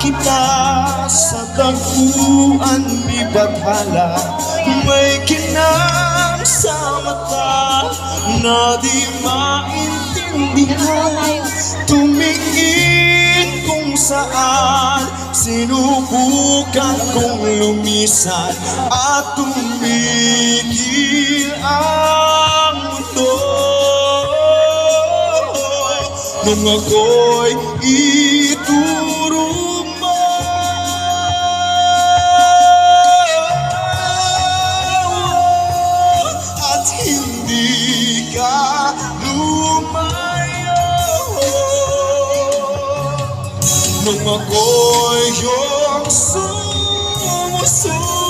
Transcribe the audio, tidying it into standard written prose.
kita sa tagpuan ni Bathala. May kinang sa mata na di maintindihan. Tumingin kung saan sinubukan kong lumisan at tumigil ang mundo. Nung ako'y ituro mo at hindi ka lumayo. Nung ako'y iyong sumusunod